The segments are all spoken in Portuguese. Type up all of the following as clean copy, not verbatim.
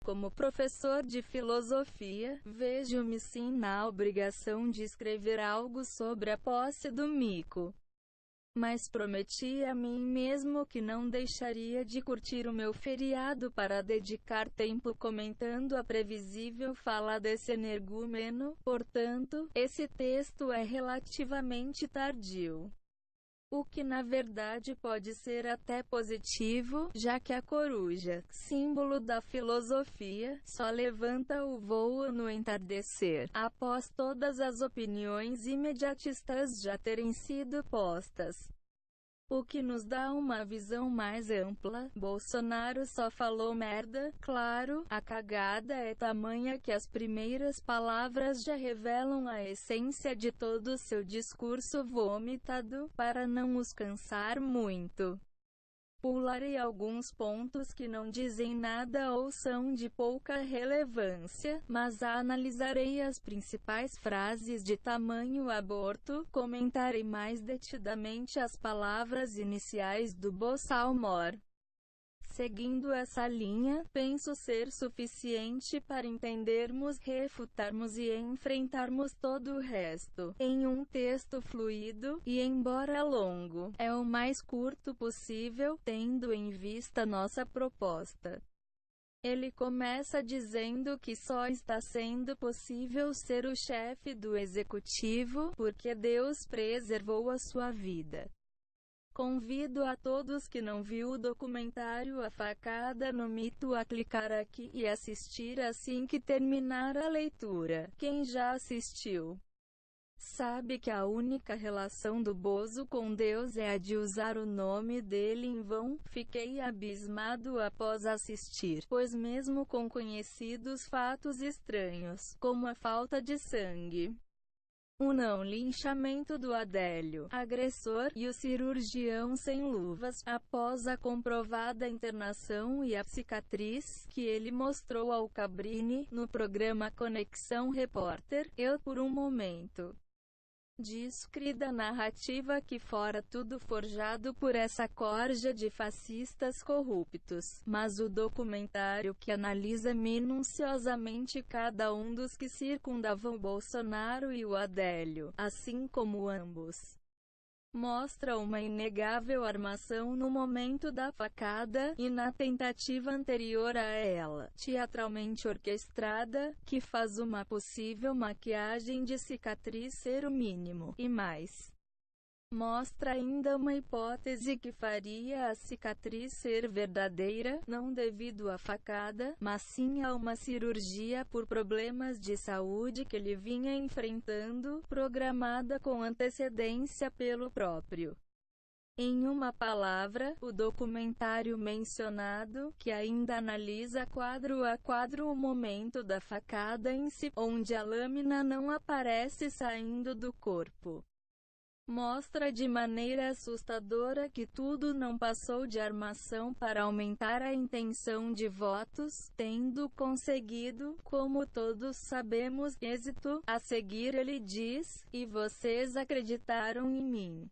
Como professor de filosofia, vejo-me sim na obrigação de escrever algo sobre a posse do mico. Mas prometi a mim mesmo que não deixaria de curtir o meu feriado para dedicar tempo comentando a previsível fala desse energúmeno. Portanto, esse texto é relativamente tardio. O que na verdade pode ser até positivo, já que a coruja, símbolo da filosofia, só levanta o voo no entardecer, após todas as opiniões imediatistas já terem sido postas. O que nos dá uma visão mais ampla. Bolsonaro só falou merda, claro, a cagada é tamanha que as primeiras palavras já revelam a essência de todo o seu discurso vomitado. Para não os cansar muito, pularei alguns pontos que não dizem nada ou são de pouca relevância, mas analisarei as principais frases de tamanho aborto, comentarei mais detidamente as palavras iniciais do Bolsonaro. Seguindo essa linha, penso ser suficiente para entendermos, refutarmos e enfrentarmos todo o resto. Em um texto fluido, e embora longo, é o mais curto possível, tendo em vista nossa proposta. Ele começa dizendo que só está sendo possível ser o chefe do executivo, porque Deus preservou a sua vida. Convido a todos que não viu o documentário A Facada no Mito a clicar aqui e assistir assim que terminar a leitura. Quem já assistiu sabe que a única relação do Bozo com Deus é a de usar o nome dele em vão. Fiquei abismado após assistir, pois mesmo com conhecidos fatos estranhos, como a falta de sangue, o não linchamento do Adélio, agressor, e o cirurgião sem luvas, após a comprovada internação e a cicatriz, que ele mostrou ao Cabrini, no programa Conexão Repórter, eu por um momento descri da narrativa que fora tudo forjado por essa corja de fascistas corruptos, mas o documentário que analisa minuciosamente cada um dos que circundavam Bolsonaro e o Adélio, assim como ambos, mostra uma inegável armação no momento da facada, e na tentativa anterior a ela, teatralmente orquestrada, que faz uma possível maquiagem de cicatriz ser o mínimo, e mais. Mostra ainda uma hipótese que faria a cicatriz ser verdadeira, não devido à facada, mas sim a uma cirurgia por problemas de saúde que ele vinha enfrentando, programada com antecedência pelo próprio. Em uma palavra, o documentário mencionado, que ainda analisa quadro a quadro o momento da facada em si, onde a lâmina não aparece saindo do corpo, mostra de maneira assustadora que tudo não passou de armação para aumentar a intenção de votos, tendo conseguido, como todos sabemos, êxito. A seguir ele diz: e vocês acreditaram em mim.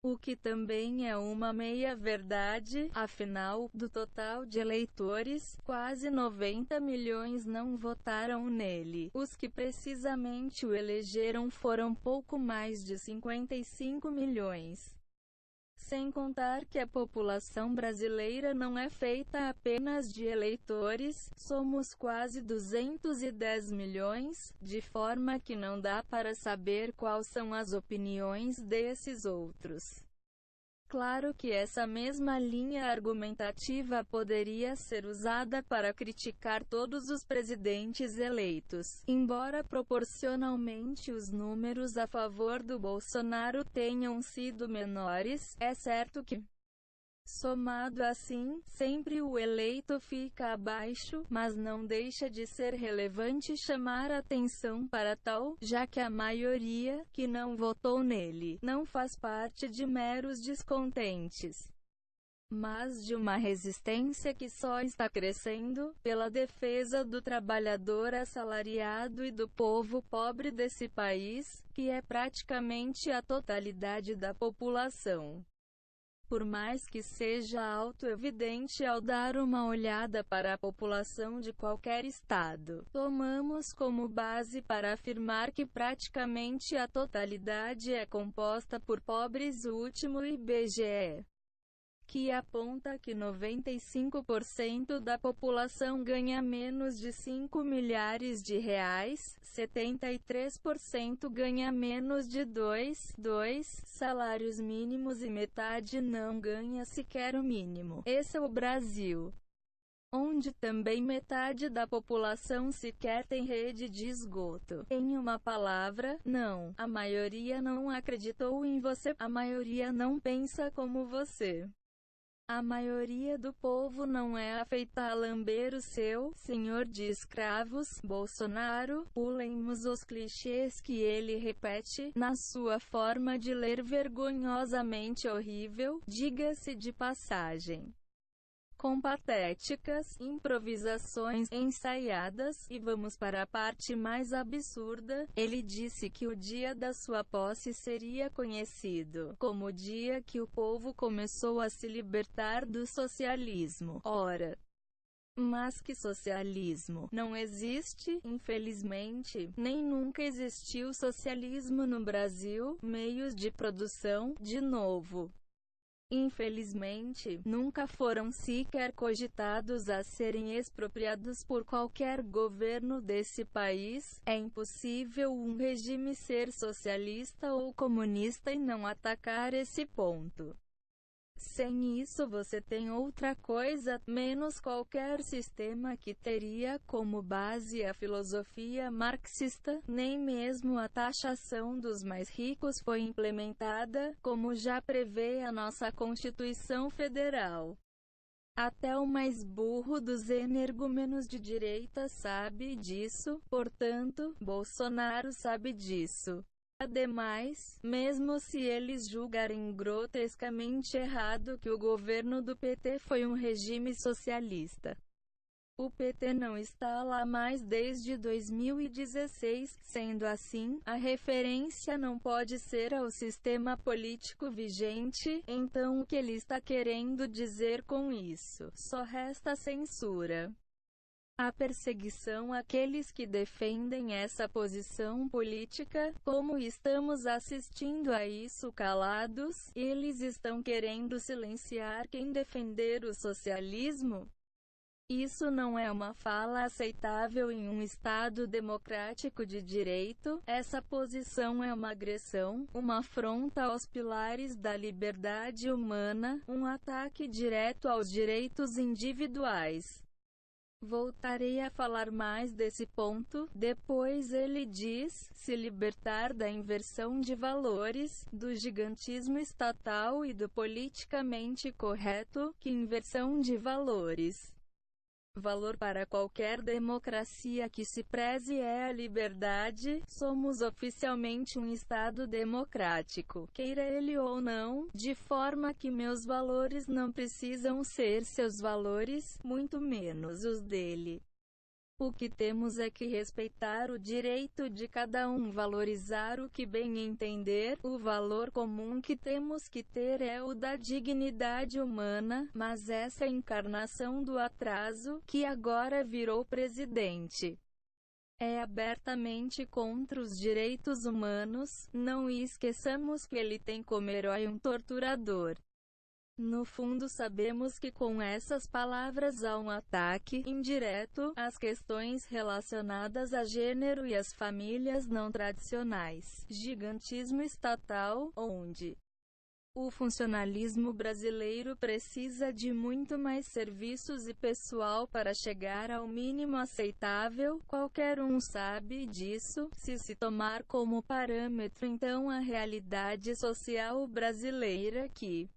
O que também é uma meia-verdade, afinal, do total de eleitores, quase 90 milhões não votaram nele. Os que precisamente o elegeram foram pouco mais de 55 milhões. Sem contar que a população brasileira não é feita apenas de eleitores, somos quase 210 milhões, de forma que não dá para saber quais são as opiniões desses outros. Claro que essa mesma linha argumentativa poderia ser usada para criticar todos os presidentes eleitos. Embora proporcionalmente os números a favor do Bolsonaro tenham sido menores, é certo que, somado assim, sempre o eleito fica abaixo, mas não deixa de ser relevante chamar atenção para tal, já que a maioria, que não votou nele, não faz parte de meros descontentes, mas de uma resistência que só está crescendo, pela defesa do trabalhador assalariado e do povo pobre desse país, que é praticamente a totalidade da população. Por mais que seja autoevidente ao dar uma olhada para a população de qualquer estado, tomamos como base para afirmar que praticamente a totalidade é composta por pobres. O último IBGE, que aponta que 95% da população ganha menos de 5 milhares de reais, 73% ganha menos de 2 salários mínimos e metade não ganha sequer o mínimo. Esse é o Brasil, onde também metade da população sequer tem rede de esgoto. Em uma palavra, não. A maioria não acreditou em você, a maioria não pensa como você. A maioria do povo não é afeita a lamber o seu senhor de escravos, Bolsonaro. Pulemos os clichês que ele repete, na sua forma de ler vergonhosamente horrível, diga-se de passagem, com patéticas improvisações ensaiadas. E vamos para a parte mais absurda. Ele disse que o dia da sua posse seria conhecido como o dia que o povo começou a se libertar do socialismo. Ora, mas que socialismo? Não existe, infelizmente, nem nunca existiu socialismo no Brasil. Meios de produção, de novo, infelizmente, nunca foram sequer cogitados a serem expropriados por qualquer governo desse país. É impossível um regime ser socialista ou comunista e não atacar esse ponto. Sem isso você tem outra coisa, menos qualquer sistema que teria como base a filosofia marxista. Nem mesmo a taxação dos mais ricos foi implementada, como já prevê a nossa Constituição Federal. Até o mais burro dos energúmenos de direita sabe disso, portanto, Bolsonaro sabe disso. Ademais, mesmo se eles julgarem grotescamente errado que o governo do PT foi um regime socialista, o PT não está lá mais desde 2016, sendo assim, a referência não pode ser ao sistema político vigente. Então o que ele está querendo dizer com isso? Só resta censura. A perseguição àqueles que defendem essa posição política, como estamos assistindo a isso calados. Eles estão querendo silenciar quem defender o socialismo? Isso não é uma fala aceitável em um Estado democrático de direito. Essa posição é uma agressão, uma afronta aos pilares da liberdade humana, um ataque direto aos direitos individuais. Voltarei a falar mais desse ponto. Depois ele diz, se libertar da inversão de valores, do gigantismo estatal e do politicamente correto. Que inversão de valores? Valor para qualquer democracia que se preze é a liberdade. Somos oficialmente um Estado democrático, queira ele ou não, de forma que meus valores não precisam ser seus valores, muito menos os dele. O que temos é que respeitar o direito de cada um, valorizar o que bem entender. O valor comum que temos que ter é o da dignidade humana, mas essa encarnação do atraso, que agora virou presidente, é abertamente contra os direitos humanos. Não esqueçamos que ele tem como herói um torturador. No fundo sabemos que com essas palavras há um ataque indireto às questões relacionadas a gênero e às famílias não tradicionais. Gigantismo estatal, onde o funcionalismo brasileiro precisa de muito mais serviços e pessoal para chegar ao mínimo aceitável. Qualquer um sabe disso. Se tomar como parâmetro então a realidade social brasileira, que,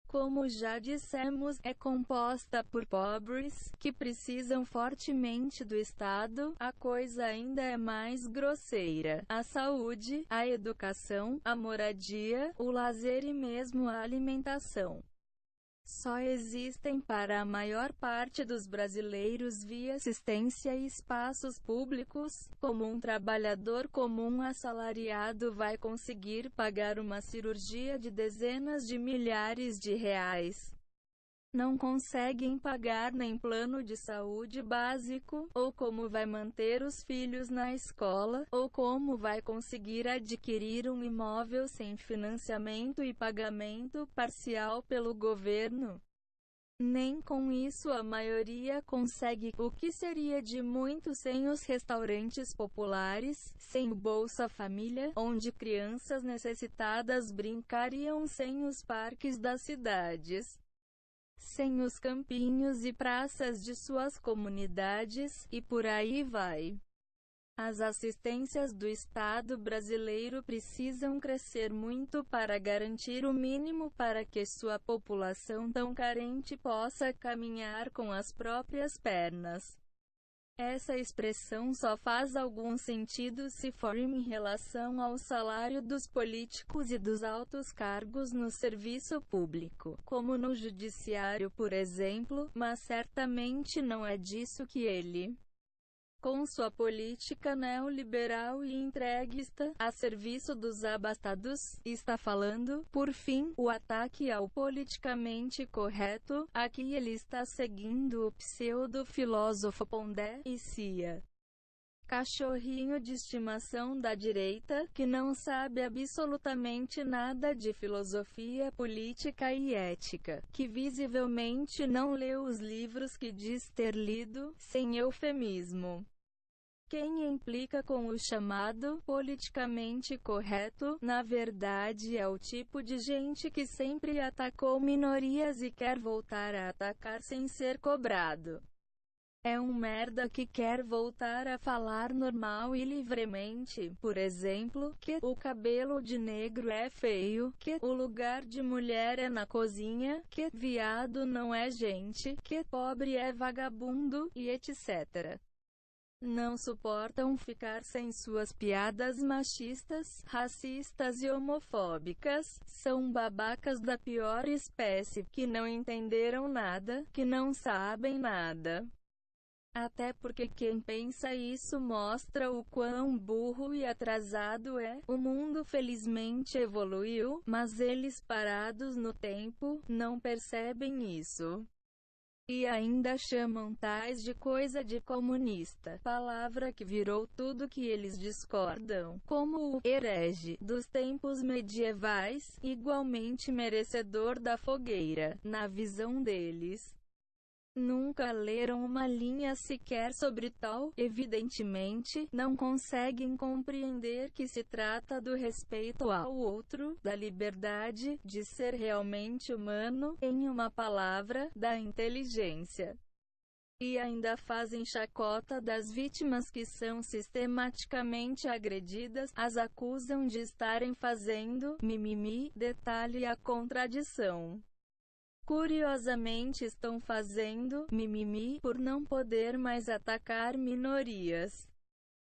como já dissemos, é composta por pobres, que precisam fortemente do Estado, a coisa ainda é mais grosseira. A saúde, a educação, a moradia, o lazer e mesmo a alimentação só existem para a maior parte dos brasileiros via assistência e espaços públicos. Como um trabalhador comum assalariado vai conseguir pagar uma cirurgia de dezenas de milhares de reais? Não conseguem pagar nem plano de saúde básico, ou como vai manter os filhos na escola, ou como vai conseguir adquirir um imóvel sem financiamento e pagamento parcial pelo governo. Nem com isso a maioria consegue, o que seria de muito sem os restaurantes populares, sem o Bolsa Família, onde crianças necessitadas brincariam, sem os parques das cidades, sem os campinhos e praças de suas comunidades, e por aí vai. As assistências do Estado brasileiro precisam crescer muito para garantir o mínimo para que sua população tão carente possa caminhar com as próprias pernas. Essa expressão só faz algum sentido se for em relação ao salário dos políticos e dos altos cargos no serviço público, como no judiciário, por exemplo, mas certamente não é disso que ele, com sua política neoliberal e entreguista, a serviço dos abastados, está falando. Por fim, o ataque ao politicamente correto. Aqui ele está seguindo o pseudo-filósofo Pondé e Cia, cachorrinho de estimação da direita, que não sabe absolutamente nada de filosofia política e ética, que visivelmente não leu os livros que diz ter lido, sem eufemismo. Quem implica com o chamado politicamente correto, na verdade é o tipo de gente que sempre atacou minorias e quer voltar a atacar sem ser cobrado. É um merda que quer voltar a falar normal e livremente, por exemplo, que o cabelo de negro é feio, que o lugar de mulher é na cozinha, que viado não é gente, que pobre é vagabundo, e etc. Não suportam ficar sem suas piadas machistas, racistas e homofóbicas. São babacas da pior espécie, que não entenderam nada, que não sabem nada. Até porque quem pensa isso mostra o quão burro e atrasado é. O mundo felizmente evoluiu, mas eles, parados no tempo, não percebem isso. E ainda chamam tais de coisa de comunista, palavra que virou tudo que eles discordam, como o herege dos tempos medievais, igualmente merecedor da fogueira, na visão deles. Nunca leram uma linha sequer sobre tal, evidentemente, não conseguem compreender que se trata do respeito ao outro, da liberdade, de ser realmente humano, em uma palavra, da inteligência. E ainda fazem chacota das vítimas que são sistematicamente agredidas, as acusam de estarem fazendo mimimi, detalhe a contradição. Curiosamente estão fazendo mimimi por não poder mais atacar minorias.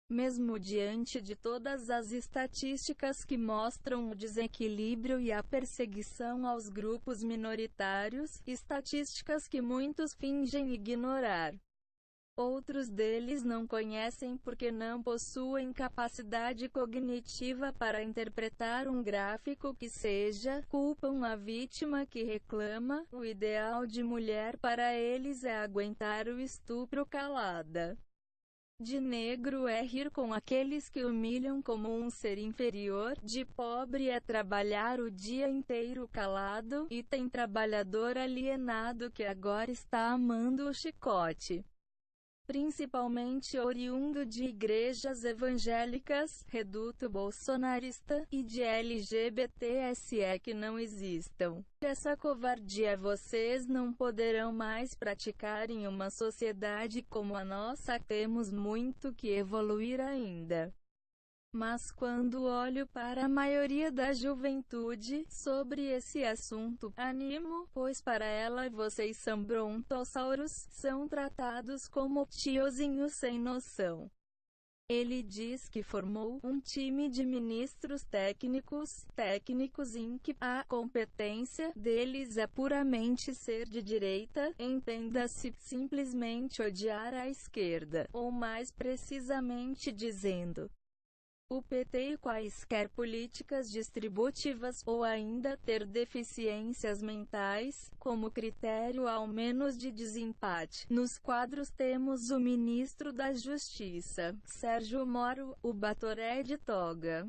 Mesmo diante de todas as estatísticas que mostram o desequilíbrio e a perseguição aos grupos minoritários, estatísticas que muitos fingem ignorar. Outros deles não conhecem porque não possuem capacidade cognitiva para interpretar um gráfico que seja, culpam a vítima que reclama. O ideal de mulher para eles é aguentar o estupro calada. De negro é rir com aqueles que humilham como um ser inferior, de pobre é trabalhar o dia inteiro calado, e tem trabalhador alienado que agora está amando o chicote. Principalmente oriundo de igrejas evangélicas, reduto bolsonarista, e de LGBTSE que não existam. Essa covardia vocês não poderão mais praticar em uma sociedade como a nossa. Temos muito que evoluir ainda. Mas quando olho para a maioria da juventude sobre esse assunto, animo, pois para ela vocês são brontossauros, são tratados como tiozinhos sem noção. Ele diz que formou um time de ministros técnicos em que a competência deles é puramente ser de direita, entenda-se, simplesmente odiar a esquerda, ou mais precisamente dizendo, o PT e quaisquer políticas distributivas, ou ainda ter deficiências mentais, como critério ao menos de desempate. Nos quadros temos o ministro da Justiça, Sérgio Moro, o Batoré de toga.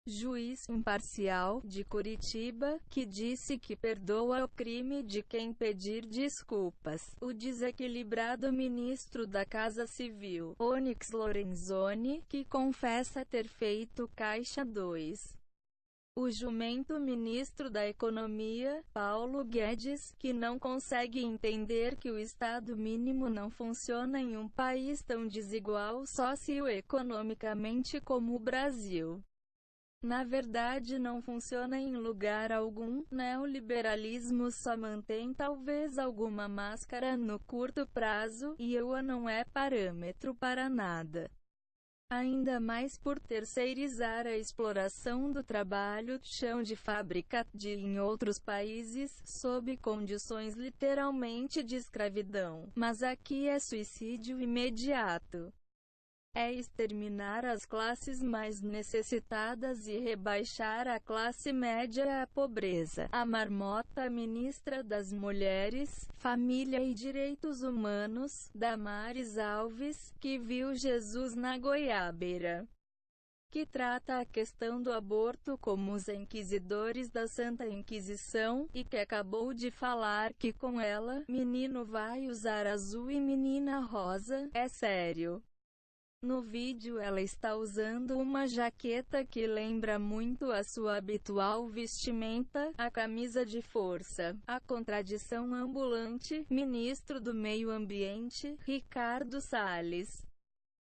Juiz imparcial, de Curitiba, que disse que perdoa o crime de quem pedir desculpas. O desequilibrado ministro da Casa Civil, Onyx Lorenzoni, que confessa ter feito Caixa 2. O jumento ministro da Economia, Paulo Guedes, que não consegue entender que o Estado mínimo não funciona em um país tão desigual socioeconomicamente como o Brasil. Na verdade não funciona em lugar algum, neoliberalismo só mantém talvez alguma máscara no curto prazo, e EUA não é parâmetro para nada. Ainda mais por terceirizar a exploração do trabalho, chão de fábrica, em outros países, sob condições literalmente de escravidão. Mas aqui é suicídio imediato. É exterminar as classes mais necessitadas e rebaixar a classe média à pobreza. A marmota ministra das Mulheres, Família e Direitos Humanos, Damares Alves, que viu Jesus na goiabeira, que trata a questão do aborto como os inquisidores da Santa Inquisição, e que acabou de falar que com ela, menino vai usar azul e menina rosa, é sério. No vídeo ela está usando uma jaqueta que lembra muito a sua habitual vestimenta, a camisa de força. A contradição ambulante, ministro do Meio Ambiente, Ricardo Salles,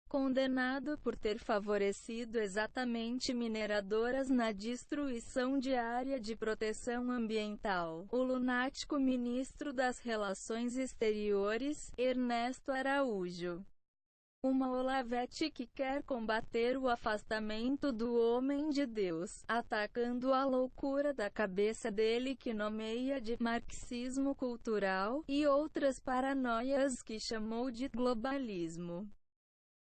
condenado por ter favorecido exatamente mineradoras na destruição de área de proteção ambiental. O lunático ministro das Relações Exteriores, Ernesto Araújo, uma Olavete que quer combater o afastamento do homem de Deus, atacando a loucura da cabeça dele que nomeia de marxismo cultural, e outras paranoias que chamou de globalismo.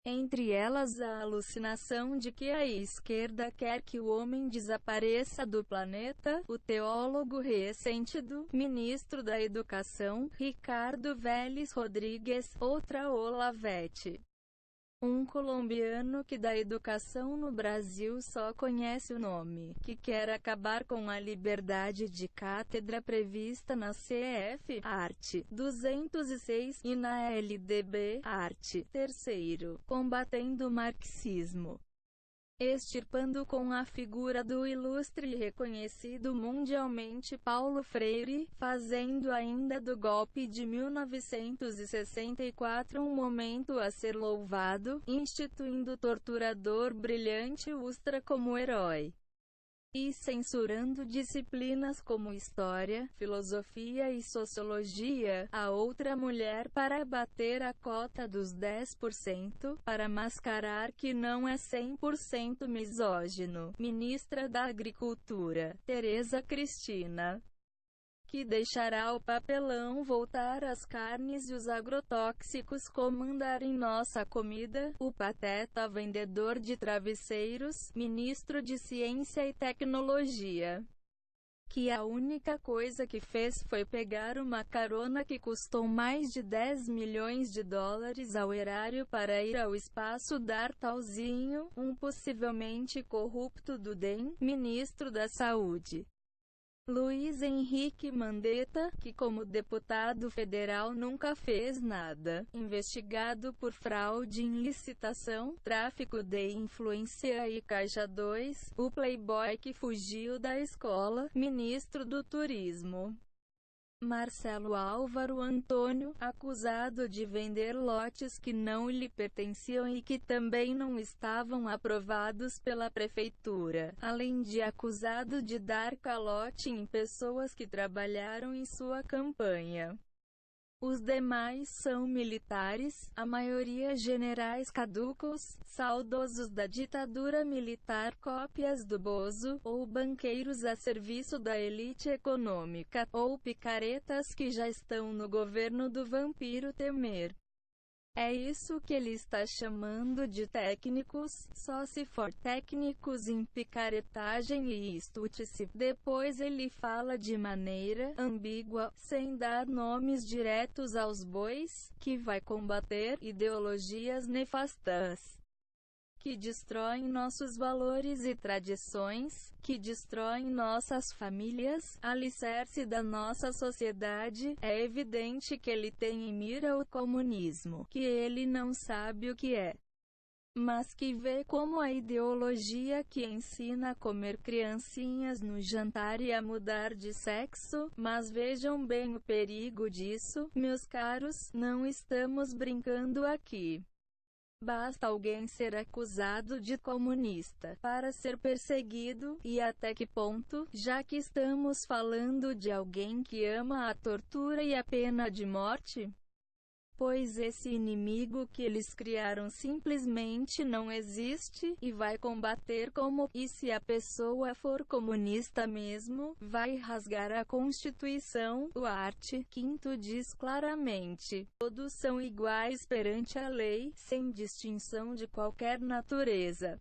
Entre elas a alucinação de que a esquerda quer que o homem desapareça do planeta. O teólogo recente do ministro da Educação, Ricardo Vélez Rodrigues, outra Olavete. Um colombiano que da educação no Brasil só conhece o nome, que quer acabar com a liberdade de cátedra prevista na CF, art. 206, e na LDB, art. 3º, combatendo o marxismo, extirpando com a figura do ilustre e reconhecido mundialmente Paulo Freire, fazendo ainda do golpe de 1964 um momento a ser louvado, instituindo o torturador brilhante Ustra como herói, e censurando disciplinas como História, Filosofia e Sociologia, a outra mulher para bater a cota dos 10%, para mascarar que não é 100% misógino. Ministra da Agricultura, Tereza Cristina, que deixará o papelão voltar às carnes e os agrotóxicos comandarem nossa comida. O pateta vendedor de travesseiros, ministro de Ciência e Tecnologia, que a única coisa que fez foi pegar uma carona que custou mais de 10 milhões de dólares ao erário para ir ao espaço dar talzinho, um possivelmente corrupto do DEM, ministro da Saúde. Luiz Henrique Mandetta, que como deputado federal nunca fez nada, investigado por fraude em licitação, tráfico de influência e Caixa 2, o playboy que fugiu da escola, ministro do Turismo. Marcelo Álvaro Antônio, acusado de vender lotes que não lhe pertenciam e que também não estavam aprovados pela prefeitura, além de acusado de dar calote em pessoas que trabalharam em sua campanha. Os demais são militares, a maioria generais caducos, saudosos da ditadura militar, cópias do Bozo, ou banqueiros a serviço da elite econômica, ou picaretas que já estão no governo do vampiro Temer. É isso que ele está chamando de técnicos, só se for técnicos em picaretagem e estutice. Depois ele fala de maneira ambígua, sem dar nomes diretos aos bois, que vai combater ideologias nefastas que destroem nossos valores e tradições, que destroem nossas famílias, alicerce da nossa sociedade. É evidente que ele tem em mira o comunismo, que ele não sabe o que é, mas que vê como a ideologia que ensina a comer criancinhas no jantar e a mudar de sexo. Mas vejam bem o perigo disso, meus caros, não estamos brincando aqui. Basta alguém ser acusado de comunista para ser perseguido, e até que ponto, já que estamos falando de alguém que ama a tortura e a pena de morte? Pois esse inimigo que eles criaram simplesmente não existe, e vai combater como, e se a pessoa for comunista mesmo, vai rasgar a Constituição. O art. 5º diz claramente: todos são iguais perante a lei, sem distinção de qualquer natureza.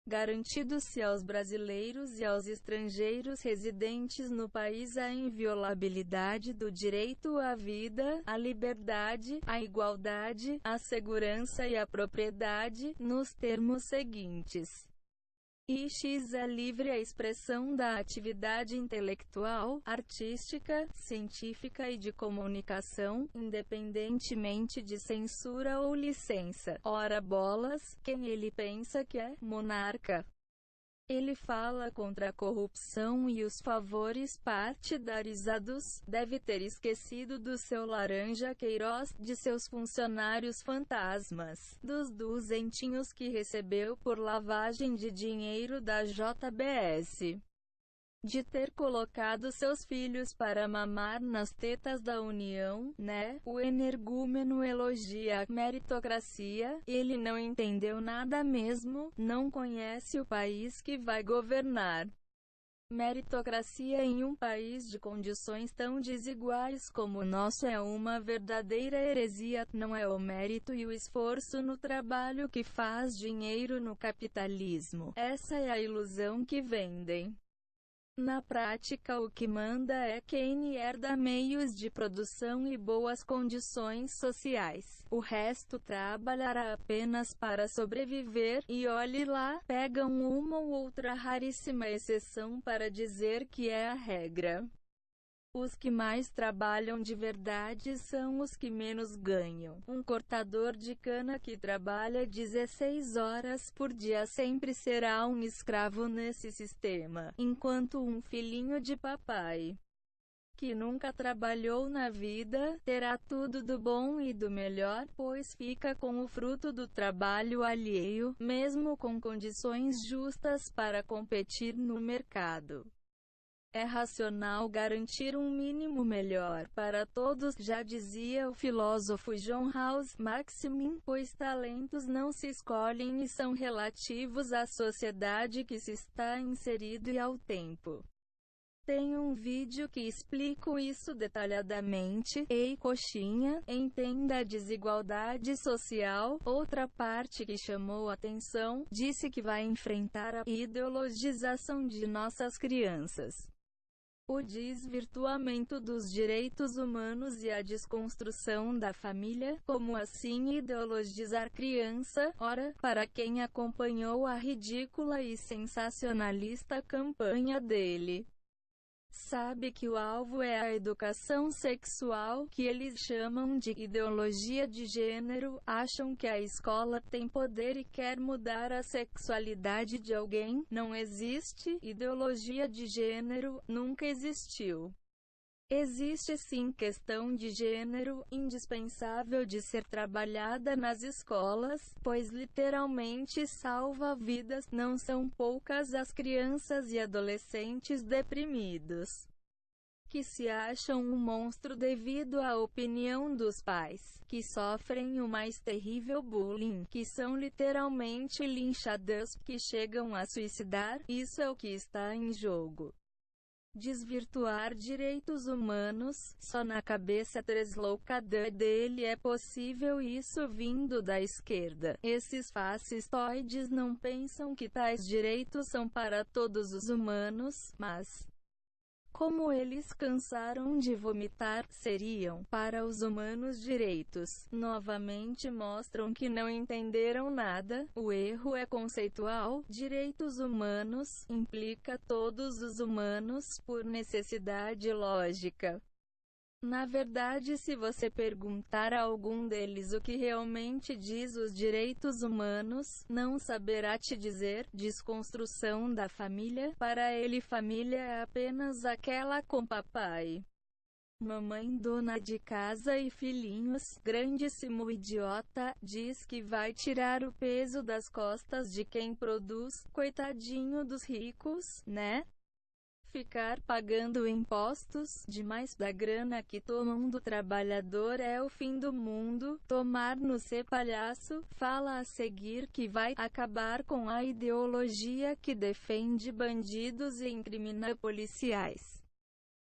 Garantido-se aos brasileiros e aos estrangeiros residentes no país a inviolabilidade do direito à vida, à liberdade, à igualdade, à segurança e à propriedade, nos termos seguintes. X é livre a expressão da atividade intelectual, artística, científica e de comunicação, independentemente de censura ou licença. Ora bolas, quem ele pensa que é? Monarca. Ele fala contra a corrupção e os favores partidarizados. Deve ter esquecido do seu Laranja Queiroz, de seus funcionários fantasmas, dos duzentinhos que recebeu por lavagem de dinheiro da JBS. De ter colocado seus filhos para mamar nas tetas da União, né? O energúmeno elogia a meritocracia. Ele não entendeu nada mesmo, não conhece o país que vai governar. Meritocracia em um país de condições tão desiguais como o nosso é uma verdadeira heresia. Não é o mérito e o esforço no trabalho que faz dinheiro no capitalismo. Essa é a ilusão que vendem. Na prática, o que manda é quem herda meios de produção e boas condições sociais. O resto trabalhará apenas para sobreviver, e olhe lá, pegam uma ou outra raríssima exceção para dizer que é a regra. Os que mais trabalham de verdade são os que menos ganham. Um cortador de cana que trabalha 16 horas por dia sempre será um escravo nesse sistema, enquanto um filhinho de papai, que nunca trabalhou na vida, terá tudo do bom e do melhor, pois fica com o fruto do trabalho alheio, mesmo com condições justas para competir no mercado. É racional garantir um mínimo melhor para todos, já dizia o filósofo John Rawls Maximin, pois talentos não se escolhem e são relativos à sociedade que se está inserido e ao tempo. Tem um vídeo que explico isso detalhadamente. Ei, coxinha, entenda a desigualdade social. Outra parte que chamou atenção, disse que vai enfrentar a ideologização de nossas crianças, o desvirtuamento dos direitos humanos e a desconstrução da família. Como assim ideologizar criança? Ora, para quem acompanhou a ridícula e sensacionalista campanha dele, sabe que o alvo é a educação sexual, que eles chamam de ideologia de gênero. Acham que a escola tem poder e quer mudar a sexualidade de alguém. Não existe ideologia de gênero, nunca existiu. Existe sim questão de gênero, indispensável de ser trabalhada nas escolas, pois literalmente salva vidas. Não são poucas as crianças e adolescentes deprimidos que se acham um monstro devido à opinião dos pais, que sofrem o mais terrível bullying, que são literalmente linchadas, que chegam a suicidar. Isso é o que está em jogo. Desvirtuar direitos humanos, só na cabeça deslocada dele é possível isso vindo da esquerda. Esses fascistoides não pensam que tais direitos são para todos os humanos, mas, como eles cansaram de vomitar, seriam para os humanos direitos. Novamente mostram que não entenderam nada. O erro é conceitual. Direitos humanos implica todos os humanos, por necessidade lógica. Na verdade, se você perguntar a algum deles o que realmente diz os direitos humanos, não saberá te dizer. Desconstrução da família. Para ele, família é apenas aquela com papai, mamãe, dona de casa e filhinhos. Grandíssimo idiota. Diz que vai tirar o peso das costas de quem produz. Coitadinho dos ricos, né? Ficar pagando impostos demais da grana que tomam do trabalhador é o fim do mundo. Tomar no ser palhaço. Fala a seguir que vai acabar com a ideologia que defende bandidos e incrimina policiais.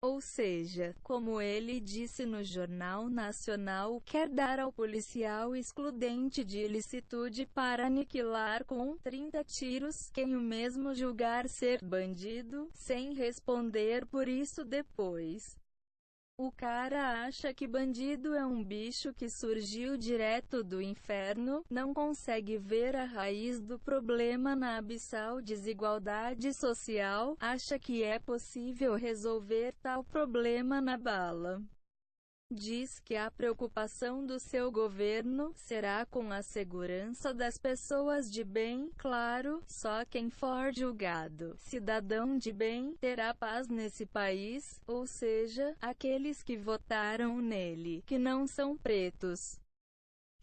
Ou seja, como ele disse no Jornal Nacional, quer dar ao policial excludente de ilicitude para aniquilar com 30 tiros quem o mesmo julgar ser bandido, sem responder por isso depois. O cara acha que bandido é um bicho que surgiu direto do inferno, não consegue ver a raiz do problema na abissal desigualdade social, acha que é possível resolver tal problema na bala. Diz que a preocupação do seu governo será com a segurança das pessoas de bem. Claro, só quem for julgado cidadão de bem terá paz nesse país, ou seja, aqueles que votaram nele, que não são pretos,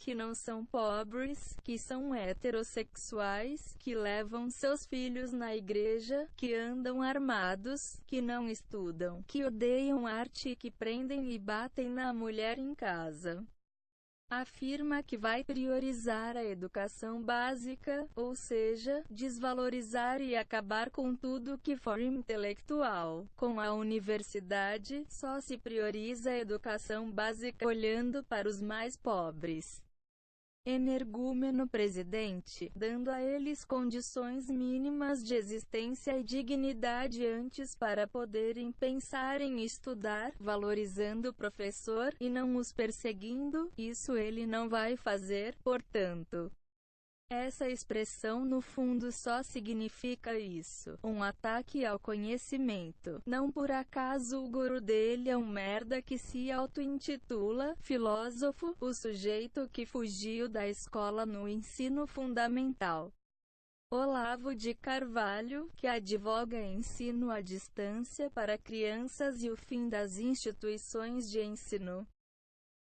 que não são pobres, que são heterossexuais, que levam seus filhos na igreja, que andam armados, que não estudam, que odeiam arte e que prendem e batem na mulher em casa. Afirma que vai priorizar a educação básica, ou seja, desvalorizar e acabar com tudo que for intelectual. Com a universidade, só se prioriza a educação básica olhando para os mais pobres. Energúmeno presidente, dando a eles condições mínimas de existência e dignidade antes para poderem pensar em estudar, valorizando o professor, e não os perseguindo. Isso ele não vai fazer, portanto. Essa expressão no fundo só significa isso, um ataque ao conhecimento. Não por acaso o guru dele é um merda que se auto-intitula filósofo, o sujeito que fugiu da escola no ensino fundamental. Olavo de Carvalho, que advoga ensino à distância para crianças e o fim das instituições de ensino.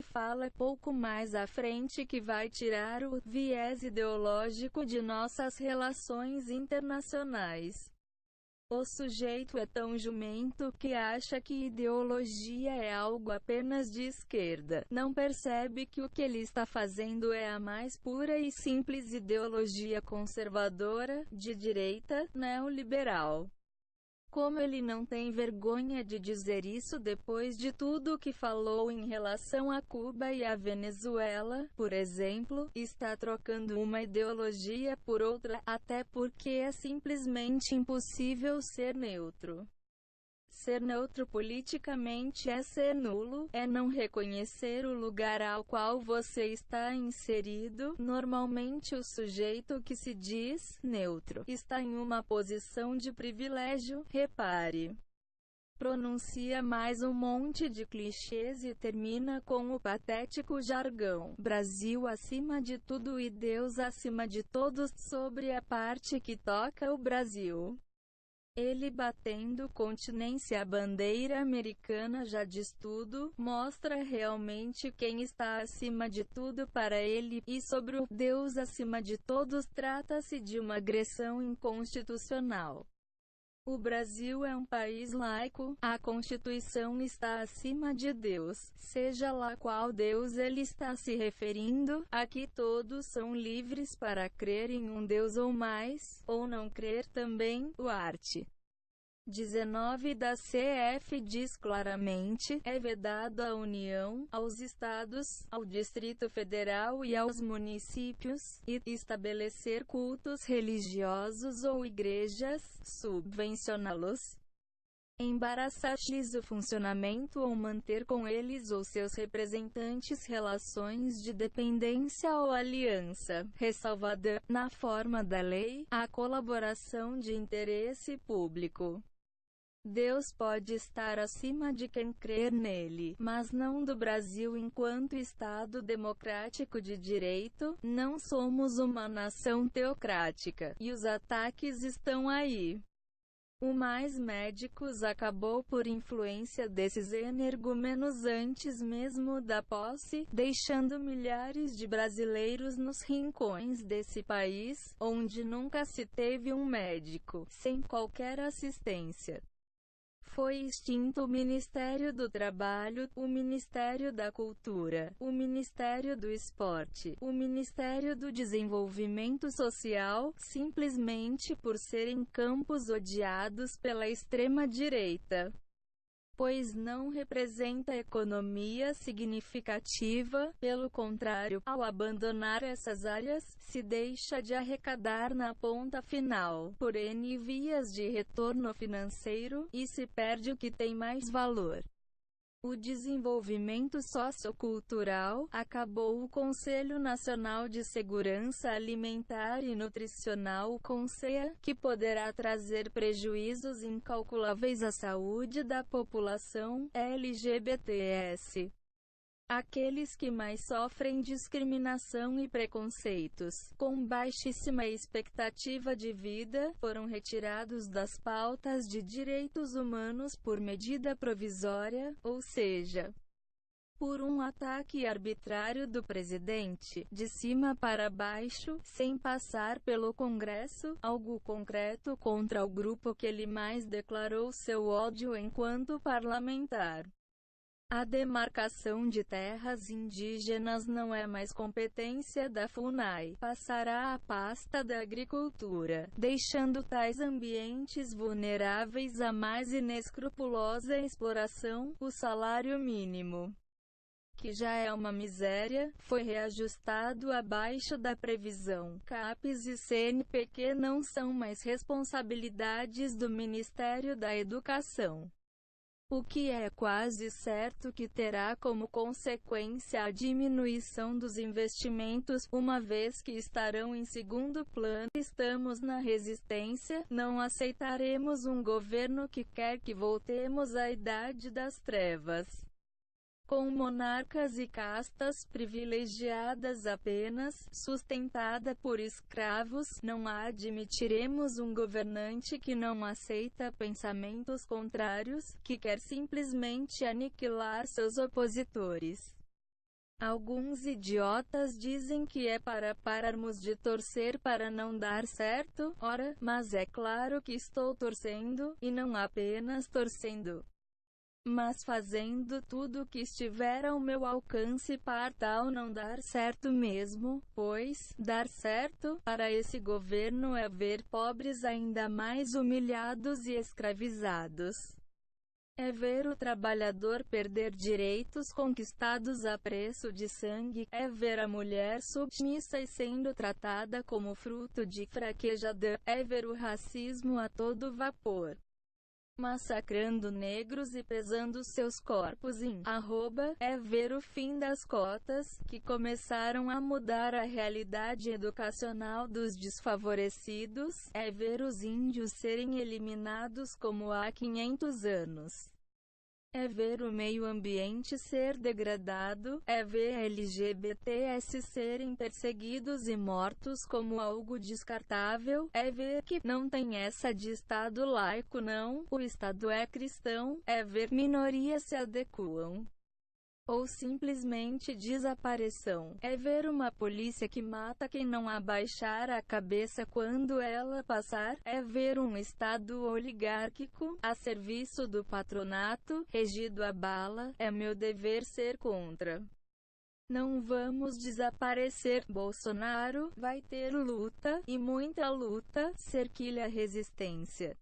Fala pouco mais à frente que vai tirar o viés ideológico de nossas relações internacionais. O sujeito é tão jumento que acha que ideologia é algo apenas de esquerda. Não percebe que o que ele está fazendo é a mais pura e simples ideologia conservadora, de direita, neoliberal. Como ele não tem vergonha de dizer isso depois de tudo o que falou em relação a Cuba e a Venezuela, por exemplo, está trocando uma ideologia por outra, até porque é simplesmente impossível ser neutro. Ser neutro politicamente é ser nulo, é não reconhecer o lugar ao qual você está inserido. Normalmente o sujeito que se diz neutro está em uma posição de privilégio, repare. Pronuncia mais um monte de clichês e termina com o patético jargão: Brasil acima de tudo e Deus acima de todos, sobre a parte que toca o Brasil. Ele batendo continência à bandeira americana já diz tudo, mostra realmente quem está acima de tudo para ele, e sobre o Deus acima de todos trata-se de uma agressão inconstitucional. O Brasil é um país laico, a Constituição está acima de Deus, seja lá qual Deus ele está se referindo, aqui todos são livres para crer em um Deus ou mais, ou não crer também. O art. 19 da CF diz claramente, é vedado à União, aos Estados, ao Distrito Federal e aos municípios, e estabelecer cultos religiosos ou igrejas, subvencioná-los, embaraçar-lhes o funcionamento ou manter com eles ou seus representantes relações de dependência ou aliança, ressalvada, na forma da lei, a colaboração de interesse público. Deus pode estar acima de quem crer nele, mas não do Brasil enquanto Estado democrático de direito. Não somos uma nação teocrática, e os ataques estão aí. O Mais Médicos acabou por influência desses energúmenos antes mesmo da posse, deixando milhares de brasileiros nos rincões desse país, onde nunca se teve um médico, sem qualquer assistência. Foi extinto o Ministério do Trabalho, o Ministério da Cultura, o Ministério do Esporte, o Ministério do Desenvolvimento Social, simplesmente por serem campos odiados pela extrema-direita. Pois não representa economia significativa, pelo contrário, ao abandonar essas áreas, se deixa de arrecadar na ponta final, por N vias de retorno financeiro, e se perde o que tem mais valor. O desenvolvimento sociocultural, acabou o Conselho Nacional de Segurança Alimentar e Nutricional, CONSEA, que poderá trazer prejuízos incalculáveis à saúde da população LGBTS. Aqueles que mais sofrem discriminação e preconceitos, com baixíssima expectativa de vida, foram retirados das pautas de direitos humanos por medida provisória, ou seja, por um ataque arbitrário do presidente, de cima para baixo, sem passar pelo Congresso, algo concreto contra o grupo que ele mais declarou seu ódio enquanto parlamentar. A demarcação de terras indígenas não é mais competência da FUNAI, passará à pasta da Agricultura, deixando tais ambientes vulneráveis à mais inescrupulosa exploração. O salário mínimo, que já é uma miséria, foi reajustado abaixo da previsão. CAPES e CNPq não são mais responsabilidades do Ministério da Educação. O que é quase certo que terá como consequência a diminuição dos investimentos, uma vez que estarão em segundo plano. Estamos na resistência, não aceitaremos um governo que quer que voltemos à Idade das Trevas, com monarcas e castas privilegiadas apenas, sustentada por escravos. Não admitiremos um governante que não aceita pensamentos contrários, que quer simplesmente aniquilar seus opositores. Alguns idiotas dizem que é para pararmos de torcer para não dar certo. Ora, mas é claro que estou torcendo, e não apenas torcendo, mas fazendo tudo o que estiver ao meu alcance para tal não dar certo mesmo, pois, dar certo, para esse governo é ver pobres ainda mais humilhados e escravizados. É ver o trabalhador perder direitos conquistados a preço de sangue, é ver a mulher submissa e sendo tratada como fruto de fraquejada, é ver o racismo a todo vapor, massacrando negros e pesando seus corpos em é ver o fim das cotas, que começaram a mudar a realidade educacional dos desfavorecidos, é ver os índios serem eliminados como há 500 anos. É ver o meio ambiente ser degradado, é ver LGBTs serem perseguidos e mortos como algo descartável, é ver que não tem essa de Estado laico não, o Estado é cristão, é ver minorias se adequam ou simplesmente desapareção. É ver uma polícia que mata quem não abaixar a cabeça quando ela passar. É ver um Estado oligárquico, a serviço do patronato, regido a bala. É meu dever ser contra. Não vamos desaparecer. Bolsonaro vai ter luta, e muita luta. Cerquilha resistência.